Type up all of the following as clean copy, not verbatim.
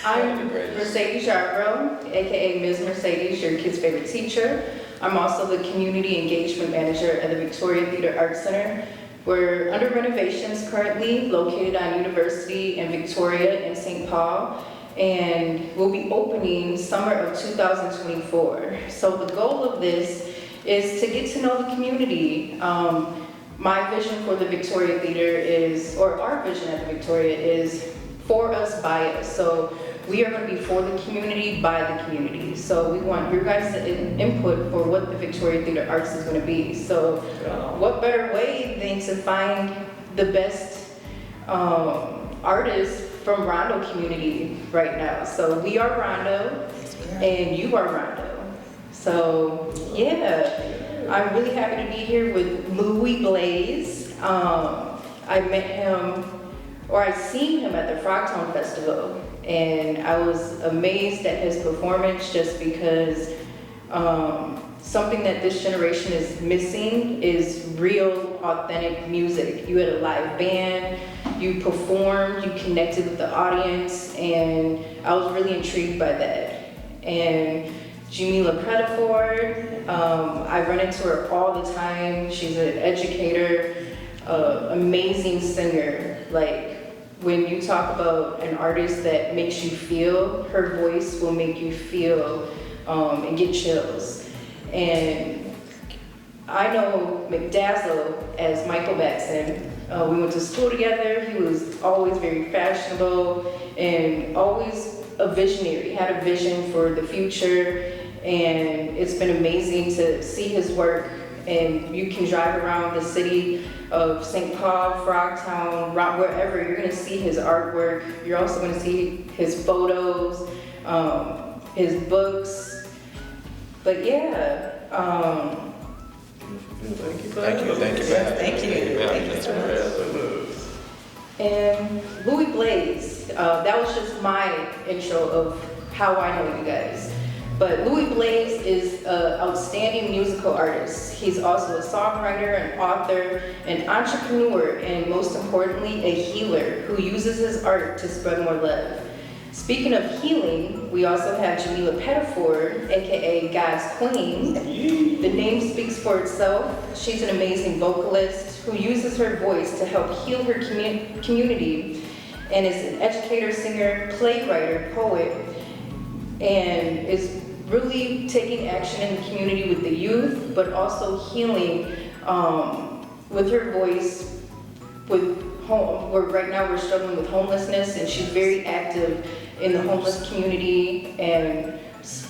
I'm Mercedes Yarbrough, aka Mizz Mercedez, your kid's favorite teacher. I'm also the Community Engagement Manager at the Victoria Theater Arts Center. We're under renovations currently, located on University and Victoria in St. Paul, and we'll be opening summer of 2024. So the goal of this is to get to know the community. My vision for the Victoria Theater is, or our vision at the Victoria is, for us, by us. So we are going to be for the community, by the community. So we want your guys' input for what the Victoria Theater Arts is going to be. So what better way than to find the best artists from Rondo community right now. So we are Rondo, and you are Rondo. So yeah, I'm really happy to be here with Lewiee Blaze. I met him, or I seen him at the Frogtown Festival, and I was amazed at his performance just because something that this generation is missing is real, authentic music. You had a live band, you performed, you connected with the audience, and I was really intrigued by that. And Jamlea Pettiford, I run into her all the time. She's an educator, amazing singer. Like, when you talk about an artist that makes you feel, her voice will make you feel and get chills. And I know Myc Dazzle as Michael Batson. We went to school together. He was always very fashionable and always a visionary. He had a vision for the future, and it's been amazing to see his work. And you can drive around the city of St. Paul, Frogtown, wherever, you're gonna see his artwork. You're also gonna see his photos, his books. But yeah, Thank you for having us. And Lewiee Blaze, that was just my intro of how I know you guys. But Lewiee Blaze is an outstanding musical artist. He's also a songwriter, an author, an entrepreneur, and most importantly, a healer who uses his art to spread more love. Speaking of healing, we also have Jamlea Pettiford, aka God's Queen. The name speaks for itself. She's an amazing vocalist who uses her voice to help heal her community, and is an educator, singer, playwright, poet, and is really taking action in the community with the youth, but also healing with her voice with right now we're struggling with homelessness, and she's very active in the homeless community and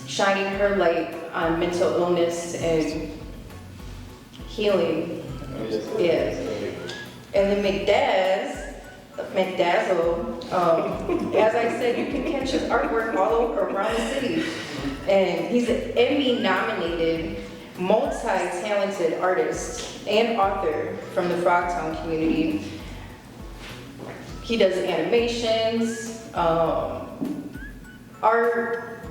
shining her light on mental illness and healing. Yeah. And then Myc Dazzle, as I said, you can catch his artwork all over around the city. And he's an Emmy-nominated, multi-talented artist and author from the Frogtown community. He does animations, art.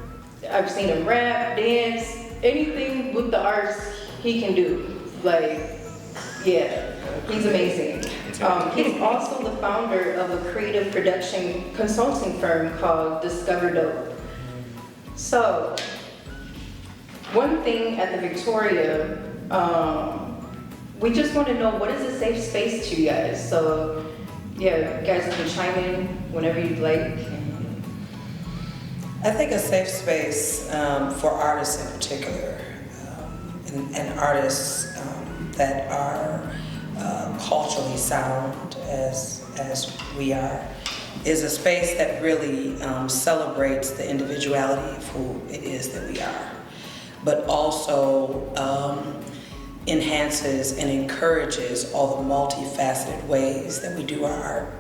I've seen him rap, dance, anything with the arts he can do. Like, yeah, he's amazing. He's also the founder of a creative production consulting firm called Discover Dope. So, one thing at the Victoria, we just want to know, what is a safe space to you guys? So, yeah, you guys can chime in whenever you'd like. I think a safe space for artists in particular, and artists that are culturally sound as we are, is a space that really celebrates the individuality of who it is that we are, but also enhances and encourages all the multifaceted ways that we do our art.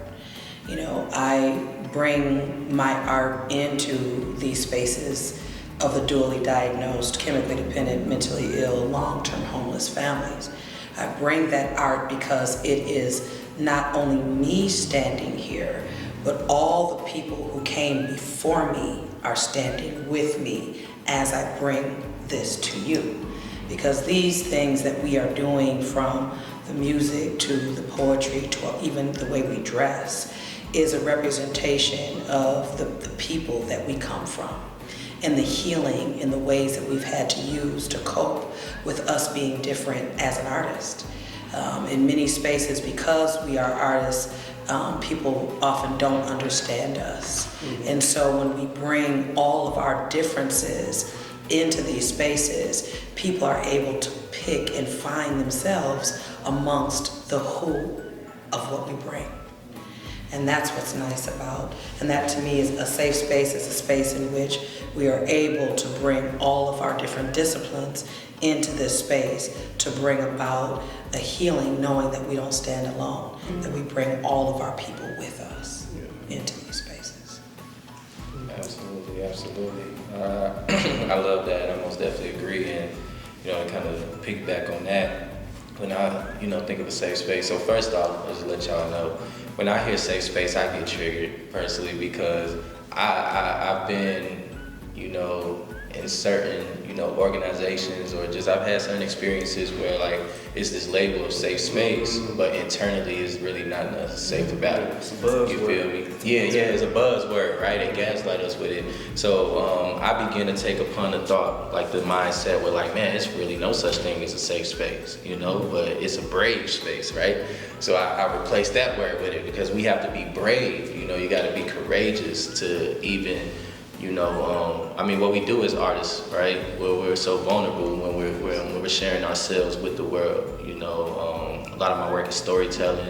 You know, I bring my art into these spaces of the dually diagnosed, chemically dependent, mentally ill, long-term homeless families. I bring that art because it is not only me standing here, but all the people who came before me are standing with me as I bring this to you. Because these things that we are doing, from the music to the poetry to even the way we dress, is a representation of the people that we come from and the healing in the ways that we've had to use to cope with us being different as an artist. In many spaces, because we are artists, people often don't understand us. And so when we bring all of our differences into these spaces, people are able to pick and find themselves amongst the who of what we bring. And that's what's nice about, and that to me is a safe space. It's a space in which we are able to bring all of our different disciplines into this space to bring about a healing, knowing that we don't stand alone, that we bring all of our people with us into these spaces. Absolutely, absolutely. I love that. I most definitely agree. And, to kind of piggyback on that, when I, think of a safe space, so first off, I'll just let y'all know, when I hear safe space, I get triggered personally because I've been, in certain, organizations or just I've had certain experiences where like it's this label of safe space, but internally it's really not nothing safe about it. It's a buzzword. You feel me? Yeah, it's a buzzword, right? They gaslight us with it. So I begin to take upon the thought, like the mindset where like, man, it's really no such thing as a safe space, but it's a brave space, right? So I replaced that word with it because we have to be brave, you got to be courageous to even, what we do as artists, right? We're so vulnerable when we're sharing ourselves with the world. A lot of my work is storytelling.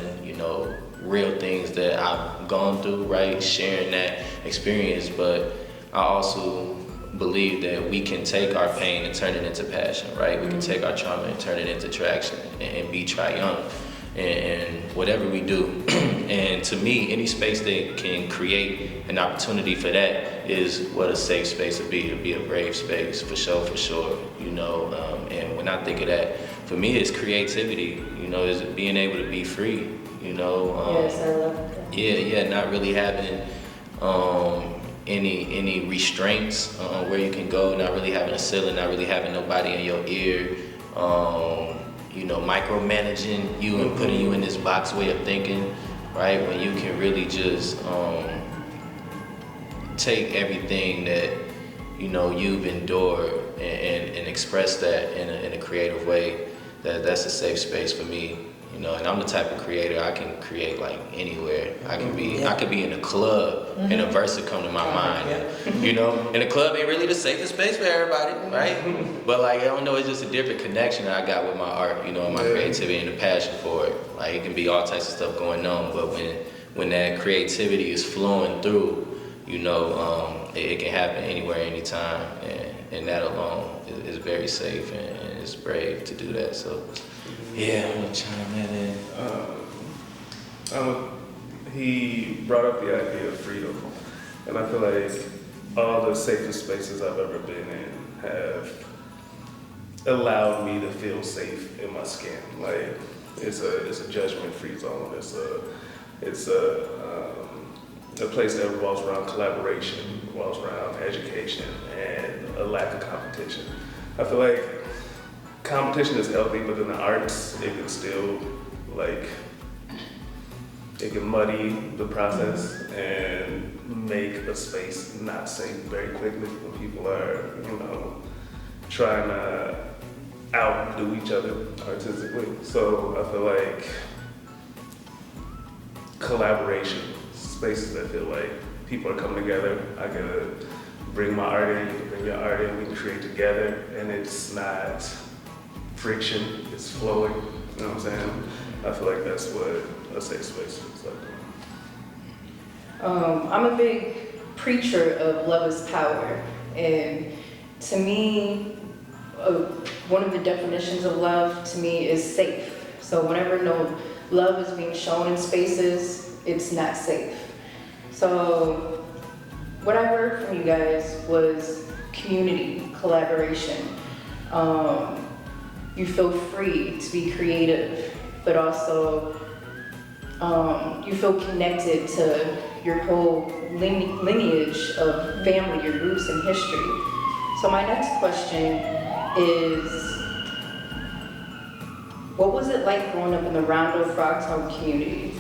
Real things that I've gone through, right? Sharing that experience, but I also believe that we can take our pain and turn it into passion, right? We can take our trauma and turn it into traction and be triumphant and whatever we do. And to me, any space that can create an opportunity for that is what a safe space would be a brave space, for sure. And when I think of that, for me, it's creativity, is being able to be free, Yes, I love that. Yeah, not really having any restraints on where you can go, not really having a ceiling, not really having nobody in your ear, micromanaging you and putting you in this box way of thinking, right? When you can really just take everything that you've endured and express that in a creative way. That's a safe space for me. And I'm the type of creator, I can create like anywhere. I could be in a club and a verse would come to my mind. And the club ain't really the safest space for everybody, right? But like, I don't know, it's just a different connection that I got with my art, and my creativity and the passion for it. Like, it can be all types of stuff going on, but when that creativity is flowing through, it can happen anywhere, anytime, and that alone is very safe and it's brave to do that. So. Yeah, I'm gonna chime that in. He brought up the idea of freedom, and I feel like all the safest spaces I've ever been in have allowed me to feel safe in my skin. Like, it's a judgment-free zone. It's a place that revolves around collaboration, revolves around education, and a lack of competition. I feel like competition is healthy, but in the arts, it can still, it can muddy the process and make a space not safe very quickly when people are, trying to outdo each other artistically. So I feel like collaboration, spaces that feel like people are coming together. I can bring my art in, you can bring your art in, we can create together, and it's not friction, it's flowing, you know what I'm saying? I feel like that's what a safe space looks like. I'm a big preacher of love is power, and to me, one of the definitions of love to me is safe. So whenever love is being shown in spaces, it's not safe. So what I heard from you guys was community, collaboration. You feel free to be creative, but also you feel connected to your whole lineage of family, your roots and history. So my next question is, what was it like growing up in the Rondo Frogtown community?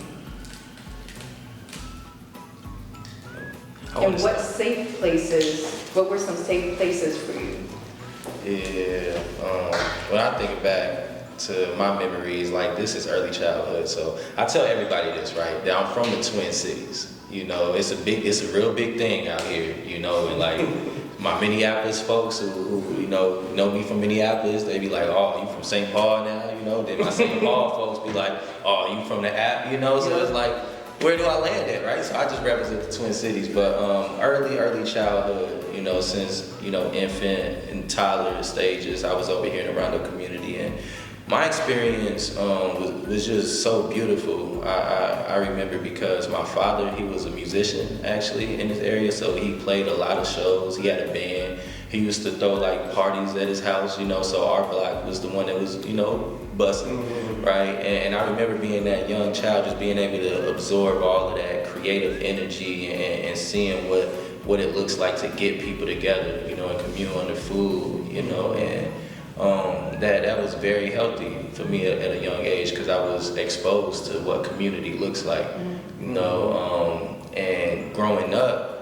And what safe places, what were some safe places for you? Yeah, when I think back to my memories, like this is early childhood, so I tell everybody this, right? That I'm from the Twin Cities. You know, it's a real big thing out here, you know, and like my Minneapolis folks who know me from Minneapolis, they be like, oh, you from St. Paul now, you know? Then my St. Paul folks be like, oh, you from the app, you know? So it's like, where do I land at, right? So I just represent the Twin Cities, but early childhood, you know, since, you know, infant and toddler stages, I was over here in the Rondo community, and my experience was just so beautiful. I remember because my father, he was a musician actually in this area, so he played a lot of shows. He had a band. He used to throw like parties at his house, you know, so our block was the one that was, you know, busting, right? And I remember being that young child, just being able to absorb all of that creative energy and seeing what it looks like to get people together, you know, and commune on the food, you know, and that was very healthy for me at a young age because I was exposed to what community looks like, you know, and growing up,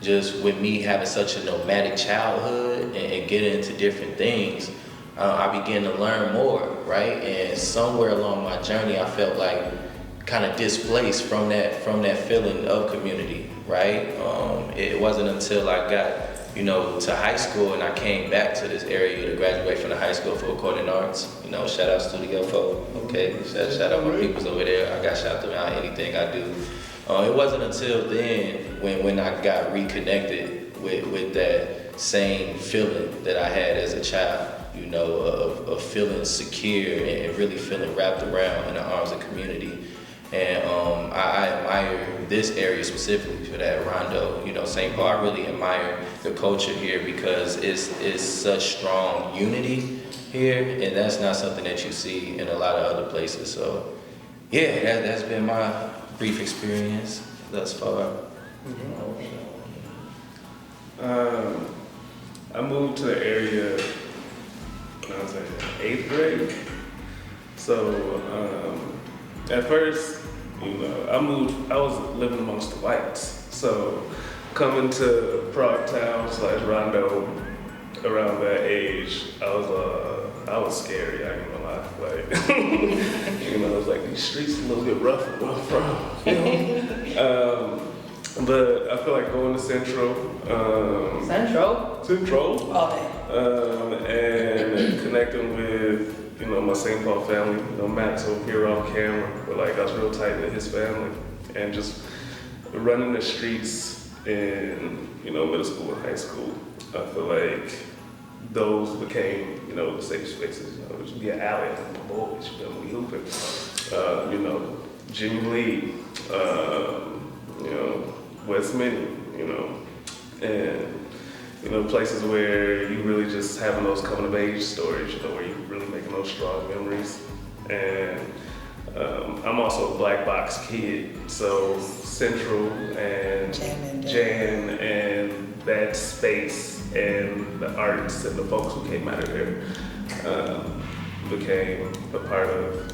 just with me having such a nomadic childhood and getting into different things, I began to learn more, right? And somewhere along my journey, I felt like kind of displaced from that feeling of community, right? It wasn't until I got, you know, to high school and I came back to this area to graduate from the high school for Recording Arts. You know, shout out Studio 4, okay? Shout out my peoples over there. I got shout them out anything I do. It wasn't until then when I got reconnected with that same feeling that I had as a child, you know, of feeling secure and really feeling wrapped around in the arms of community. And I admire this area specifically for that, Rondo, you know, St. Paul. I really admire the culture here because it's such strong unity here, and that's not something that you see in a lot of other places. So, yeah, that's been my brief experience thus far. I moved to the area when I was in 8th grade. So at first, you know, I was living amongst the whites. So coming to Frogtown / Rondo around that age, I was scary, I ain't gonna lie. Like, you know, it's like these streets a little bit rough where I'm from, you know? But I feel like going to Central. Central. All day. And connecting with, you know, my St. Paul family. You know, Matt's over here off camera, but like I was real tight with his family. And just running the streets in, you know, middle school and high school, I feel like those became, you know, the safe spaces. You know, there should be an alley and the boys, you know, we hooping. You know, Jamlea, you know, West Mini, you know, and, you know, places where you really just having those coming of age stories, you know, where you really making those strong memories. And I'm also a black box kid, so Central and Jan and that space and the arts and the folks who came out of there became a part of,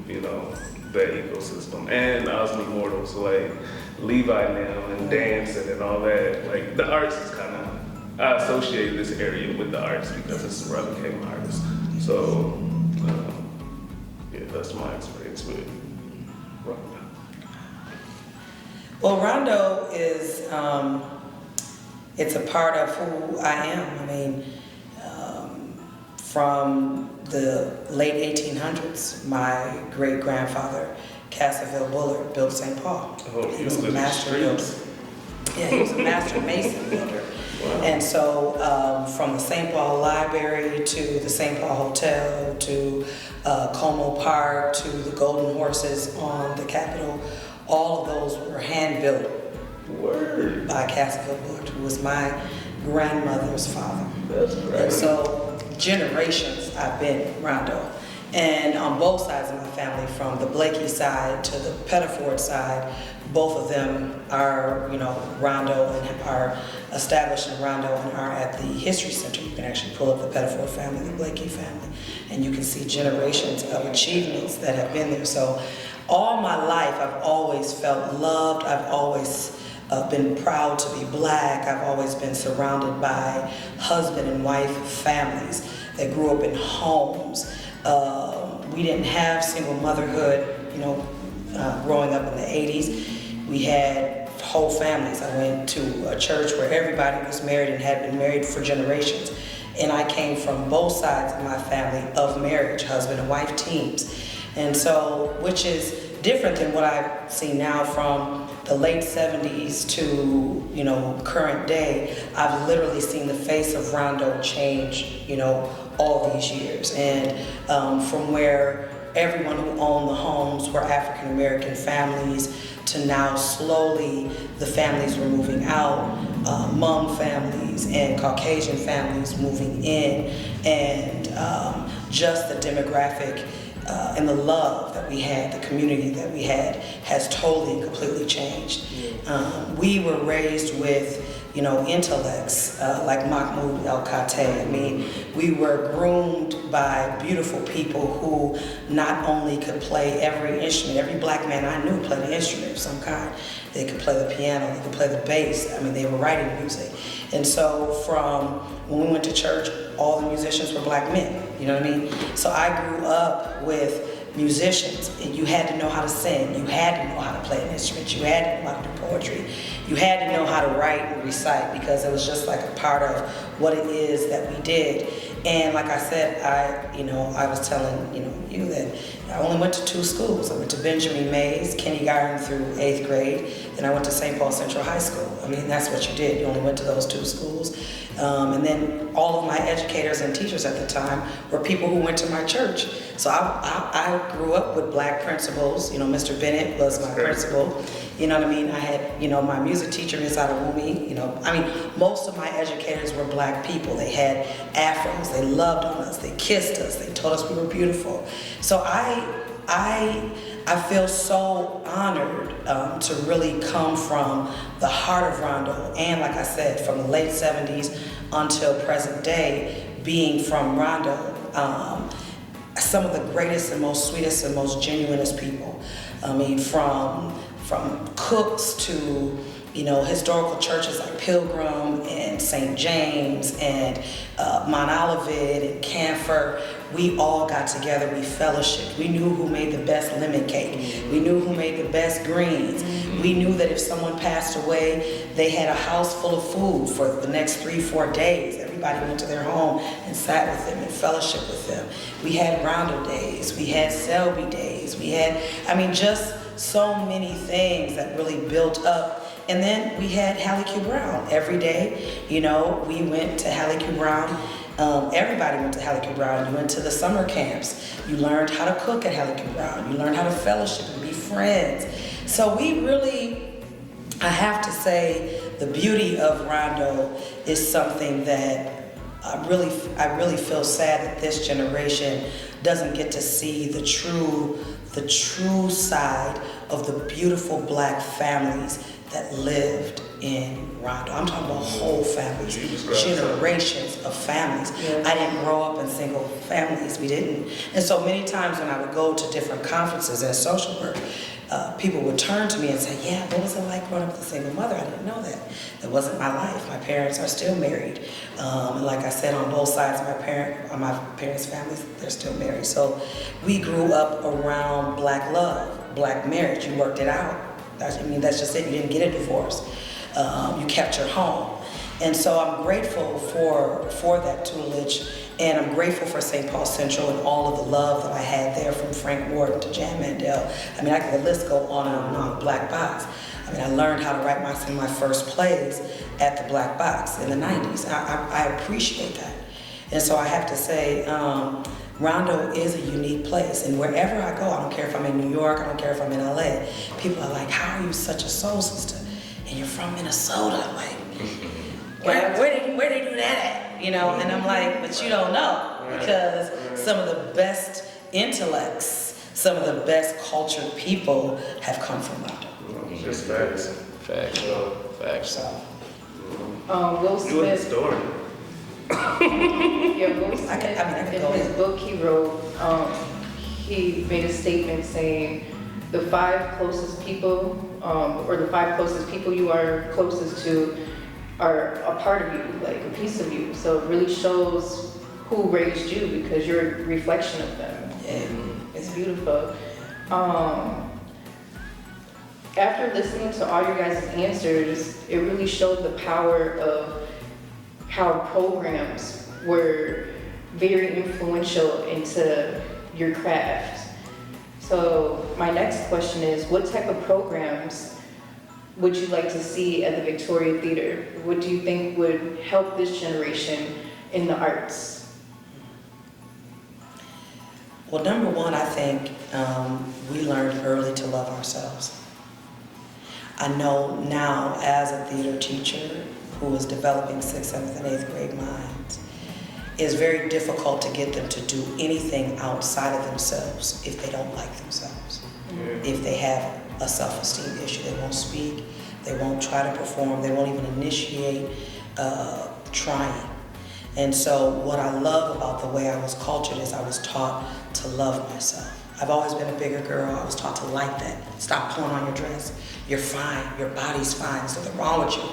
you know, that ecosystem. And Osmond Mortal, so like Lewiee now and dancing and all that, like the arts is kind of, I associate this area with the arts because it's where I became an artist. So yeah, that's my experience with Rondo. Well, Rondo is, it's a part of who I am. I mean, from the late 1800s, my great-grandfather, Cassaville Bullard, built St. Paul. Oh, he was a master builder. Yeah, he was a master mason builder. Wow. And so from the St. Paul Library to the St. Paul Hotel to Como Park to the Golden Horses on the Capitol, all of those were hand-built by Cassaville Bullard, who was my grandmother's father. That's great. And so generations I've been Rondo. And on both sides of my family, from the Blakey side to the Pettiford side, both of them are, you know, Rondo and are established in Rondo and are at the History Center. You can actually pull up the Pettiford family, the Blakey family, and you can see generations of achievements that have been there. So all my life, I've always felt loved. I've always been proud to be Black. I've always been surrounded by husband and wife families that grew up in homes. We didn't have single motherhood, growing up in the 80s. We had whole families. I went to a church where everybody was married and had been married for generations. And I came from both sides of my family of marriage, husband and wife teams. And so, which is different than what I see now from the late 70s to, current day. I've literally seen the face of Rondo change, all these years. And from where everyone who owned the homes were African American families to now slowly the families were moving out, Hmong families and Caucasian families moving in, and just the demographic and the love that we had, the community that we had, has totally and completely changed. We were raised with, intellects like Mahmoud El-Khateh. I mean, we were groomed by beautiful people who not only could play every instrument. Every Black man I knew played an instrument of some kind. They could play the piano, they could play the bass. I mean, they were writing music. And so from when we went to church, all the musicians were Black men, you know what I mean? So I grew up with musicians, and you had to know how to sing, you had to know how to play an instrument, you had to know how to do poetry, you had to know how to write and recite, because it was just like a part of what it is that we did. And like I said, I was telling you that I only went to 2 schools. I went to Benjamin Mays, kindergarten through 8th grade. Then I went to St. Paul Central High School. I mean, that's what you did. You only went to those 2 schools. And then all of my educators and teachers at the time were people who went to my church. So I grew up with Black principals. Mr. Bennett was my principal. You know what I mean? I had, my music teacher, Miss Adewumi. Most of my educators were Black people. They had afros. They loved on us. They kissed us. They told us we were beautiful. So I feel so honored to really come from the heart of Rondo, and like I said, from the late 70s until present day, being from Rondo, some of the greatest and most sweetest and most genuinest people. I mean, from cooks to historical churches like Pilgrim and St. James and Mount Olivet and Camphor. We all got together, we fellowshiped. We knew who made the best lemon cake. We knew who made the best greens. We knew that if someone passed away, they had a house full of food for the next 3-4 days. Everybody went to their home and sat with them and fellowshiped with them. We had Rondo days, we had Selby days, we had, just so many things that really built up. And then we had Hallie Q. Brown every day. We went to Hallie Q. Brown. Everybody went to Hallie Q. Brown. You went to the summer camps. You learned how to cook at Hallie Q. Brown. You learned how to fellowship and be friends. So we really, I have to say, the beauty of Rondo is something that I really feel sad that this generation doesn't get to see the true side of the beautiful Black families that lived in Rondo. I'm talking about whole families, generations of families. Yes. I didn't grow up in single families, we didn't. And so many times when I would go to different conferences as social work, people would turn to me and say, yeah, what was it like growing up with a single mother? I didn't know that. That wasn't my life. My parents are still married. And like I said, on both sides of my parents' families, they're still married. So we grew up around Black love, Black marriage. You worked it out. That's just it. You didn't get a divorce. You kept your home. And so I'm grateful for that tutelage, and I'm grateful for St. Paul Central and all of the love that I had there, from Frank Ward to Jan Mandel. The list go on and on. Black Box. I learned how to write my first plays at the Black Box in the 90s. I appreciate that. And so I have to say, Rondo is a unique place, and wherever I go, I don't care if I'm in New York, I don't care if I'm in LA, people are like, how are you such a soul sister? And you're from Minnesota. I'm like, where they do that at? And I'm like, but you don't know, because some of the best intellects, some of the best cultured people have come from Rondo. Just facts. Facts. So, Will You in the Smith, story. Will Smith, I can go in his ahead. book he wrote, he made a statement saying the 5 closest people or the 5 closest people you are closest to are a part of you, like a piece of you. So it really shows who raised you because you're a reflection of them. It's beautiful. After listening to all your guys' answers, it really showed the power of how programs were very influential into your craft. So my next question is, what type of programs would you like to see at the Victoria Theater? What do you think would help this generation in the arts? Well, number one, I think we learned early to love ourselves. I know now as a theater teacher who is developing 6th, 7th, and 8th grade minds, it's very difficult to get them to do anything outside of themselves if they don't like themselves. If they have a self-esteem issue, they won't speak, they won't try to perform, they won't even initiate trying. And so what I love about the way I was cultured is I was taught to love myself. I've always been a bigger girl. I was taught to like that. Stop pulling on your dress. You're fine. Your body's fine. There's nothing wrong with you.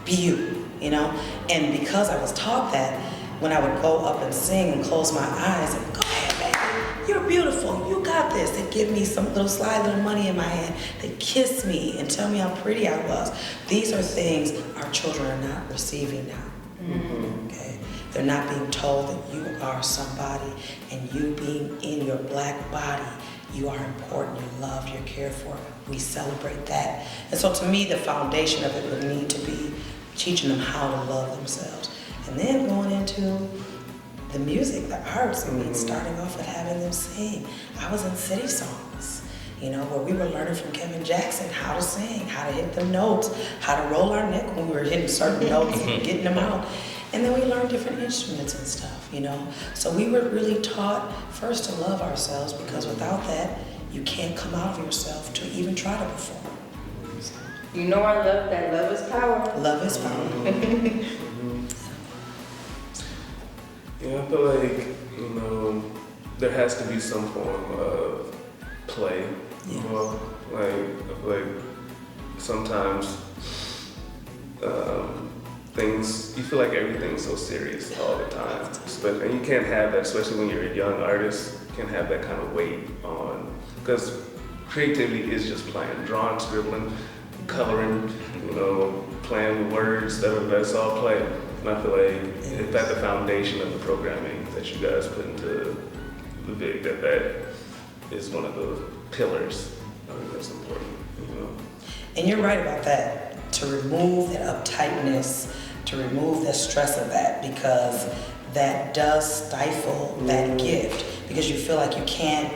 Be you, you know? And because I was taught that, when I would go up and sing and close my eyes and go ahead, baby, you're beautiful. You got this. They'd give me some little slide little money in my hand. They'd kiss me and tell me how pretty I was. These are things our children are not receiving now. Okay? They're not being told that you are somebody, and you being in your black body, you are important, you're loved, you're cared for. We celebrate that. And so to me, the foundation of it would need to be teaching them how to love themselves. And then going into the music, the arts, I mean, starting off with having them sing. I was in city songs, you know, where we were learning from Kevin Jackson how to sing, how to hit the notes, how to roll our neck when we were hitting certain notes and getting them out. And then we learned different instruments and stuff, you know. So we were really taught first to love ourselves, because without that, you can't come out of yourself to even try to perform. You know I love that. Love is power. Love is power. Yeah, I feel like, you know, there has to be some form of play involved. Like, I feel like sometimes you feel like everything's so serious all the time. And you can't have that, especially when you're a young artist, you can't have that kind of weight on, because creativity is just playing, drawing, scribbling, coloring, you know, playing with words, that's all play. And I feel like it's at the foundation of the programming that you guys put into the Vic, that is one of the pillars. I think that's important, you know. And you're right about that. To remove that uptightness, to remove the stress of that, because that does stifle that gift, because you feel like you can't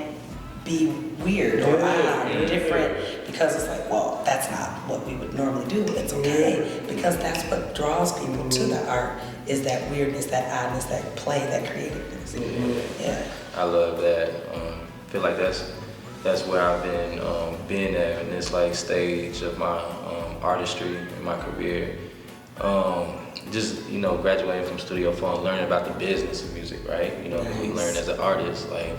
be weird or odd or different, because it's like, well, that's not what we would normally do. It's okay, because that's what draws people to the art, is that weirdness, that oddness, that play, that creativeness. Yeah. I love that. I feel like that's where I've been at in this like stage of my artistry in my career. Just, you know, graduating from Studio 4 and learning about the business of music, right? You know, we learn as an artist, like,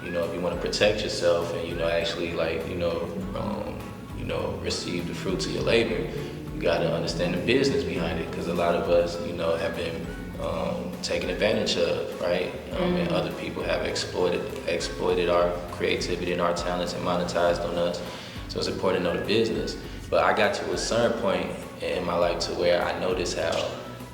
you know, if you want to protect yourself and, you know, actually like, you know, receive the fruits of your labor, you got to understand the business behind it, because a lot of us, you know, have been taken advantage of, right? And other people have exploited our creativity and our talents and monetized on us. So it's important to know the business. But I got to a certain point in my life to where I noticed how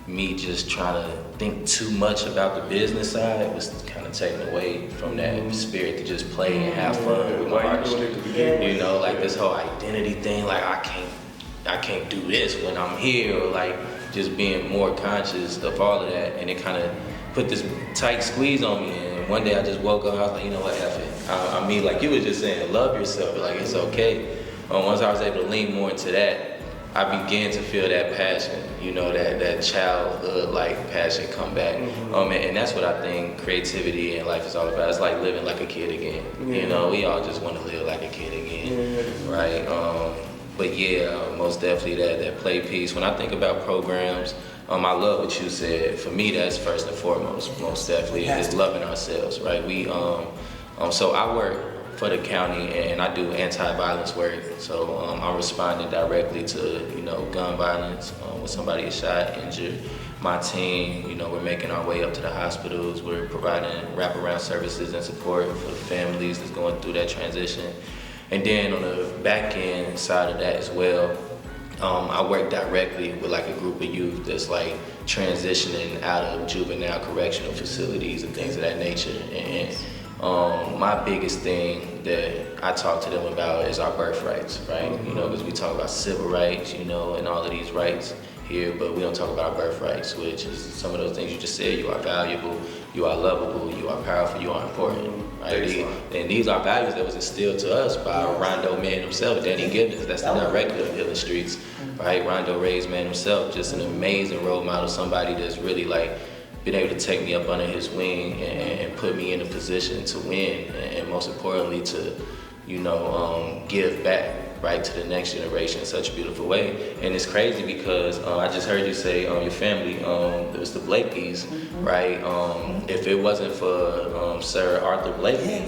me just trying to think too much about the business side was kind of taken away from that spirit to just play and have fun with my artistry. You know, like this whole identity thing, like I can't do this when I'm here, or like just being more conscious of all of that, and it kind of put this tight squeeze on me. And one day I just woke up, I was like, you know what, F it. I mean, like you were just saying, love yourself, like it's okay. Once I was able to lean more into that, I began to feel that passion, you know, that childhood like passion come back. And that's what I think creativity and life is all about. It's like living like a kid again. You know, we all just want to live like a kid again, right? But yeah, most definitely that play piece. When I think about programs, I love what you said. For me, that's first and foremost, most definitely, is loving ourselves, right? So I work for the county, and I do anti-violence work. So I'm responding directly to, you know, gun violence when somebody is shot, injured. My team, you know, we're making our way up to the hospitals. We're providing wraparound services and support for the families that's going through that transition. And then on the back end side of that as well, I work directly with like a group of youth that's like transitioning out of juvenile correctional facilities and things of that nature. And my biggest thing that I talk to them about is our birthrights, right? You know, because we talk about civil rights, you know, and all of these rights here, but we don't talk about our birthrights, which is some of those things you just said. You are valuable, you are lovable, you are powerful, you are important, right? And these are values that was instilled to us by Rondo man himself, Danny Gibbons. That's the director of Healing Streets, right? Rondo raised man himself, just an amazing role model, somebody that's really like been able to take me up under his wing and put me in a position to win, and most importantly to, you know, give back, right, to the next generation in such a beautiful way. And it's crazy because I just heard you say your family, it was the Blakeys, right? If it wasn't for Sir Arthur Blakey,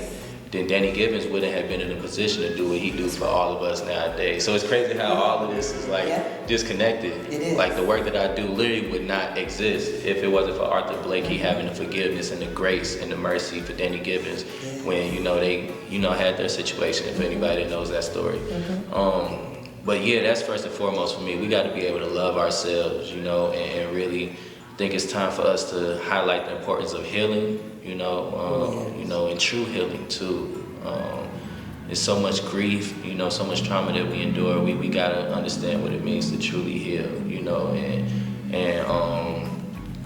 then Danny Gibbons wouldn't have been in a position to do what he do for all of us nowadays. So it's crazy how all of this is like disconnected. It is. Like the work that I do literally would not exist if it wasn't for Arthur Blakey having the forgiveness and the grace and the mercy for Danny Gibbons when, you know, they, you know, had their situation, if anybody knows that story. But yeah, that's first and foremost for me. We got to be able to love ourselves, you know, and really think it's time for us to highlight the importance of healing, you know, and true healing too. There's so much grief, you know, so much trauma that we endure. We gotta understand what it means to truly heal, you know, and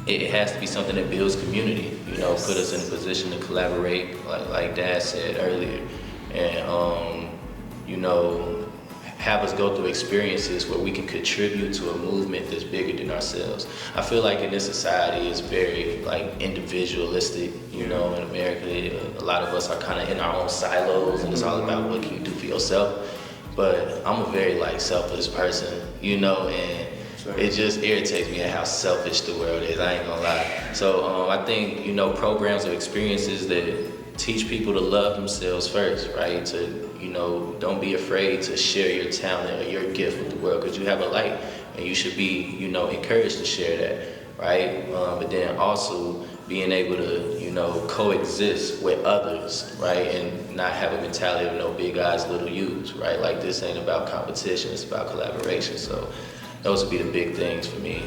it has to be something that builds community, you know, put us in a position to collaborate, like Dad said earlier, and you know, have us go through experiences where we can contribute to a movement that's bigger than ourselves. I feel like in this society it's very like individualistic, you know, in America a lot of us are kind of in our own silos and it's all about what can you do for yourself. But I'm a very like selfless person, you know, and it just irritates me at how selfish the world is, I ain't gonna lie. So I think, you know, programs or experiences that teach people to love themselves first, right? To, you know, don't be afraid to share your talent or your gift with the world, because you have a light and you should be, you know, encouraged to share that, right? But then also being able to, you know, coexist with others, right? And not have a mentality of no big eyes, little U's, right? Like this ain't about competition, it's about collaboration. So those would be the big things for me.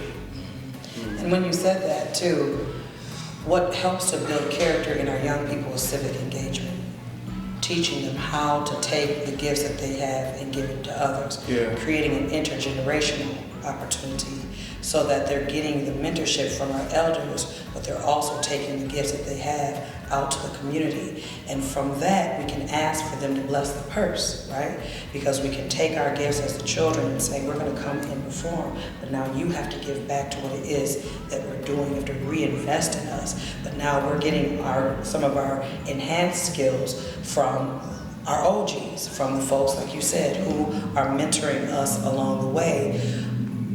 And when you said that too, what helps to build character in our young people is civic engagement. Teaching them how to take the gifts that they have and give it to others. Creating an intergenerational opportunity so that they're getting the mentorship from our elders, but they're also taking the gifts that they have out to the community. And from that, we can ask for them to bless the purse, right? Because we can take our gifts as the children and say, we're gonna come and perform, but now you have to give back to what it is that we're doing. You have to reinvest in us. But now we're getting some of our enhanced skills from our OGs, from the folks, like you said, who are mentoring us along the way.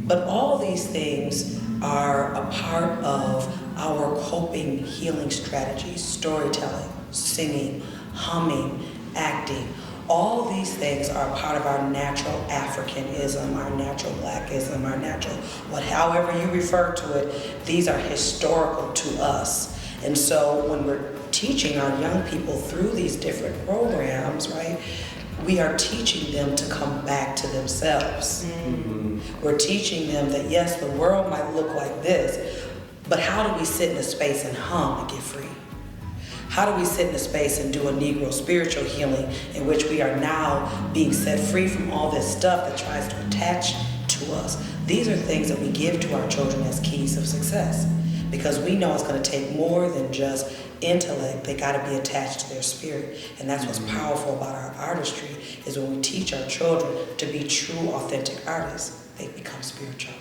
But all these things are a part of our coping healing strategies: storytelling, singing, humming, acting. All these things are a part of our natural Africanism, our natural Blackism, our natural, however you refer to it, these are historical to us. And so when we're teaching our young people through these different programs, right, we are teaching them to come back to themselves. We're teaching them that yes, the world might look like this, but how do we sit in a space and hum and get free? How do we sit in a space and do a Negro spiritual healing in which we are now being set free from all this stuff that tries to attach to us? These are things that we give to our children as keys of success, because we know it's going to take more than just intellect. They got to be attached to their spirit. And that's what's powerful about our artistry, is when we teach our children to be true, authentic artists, they become spiritual.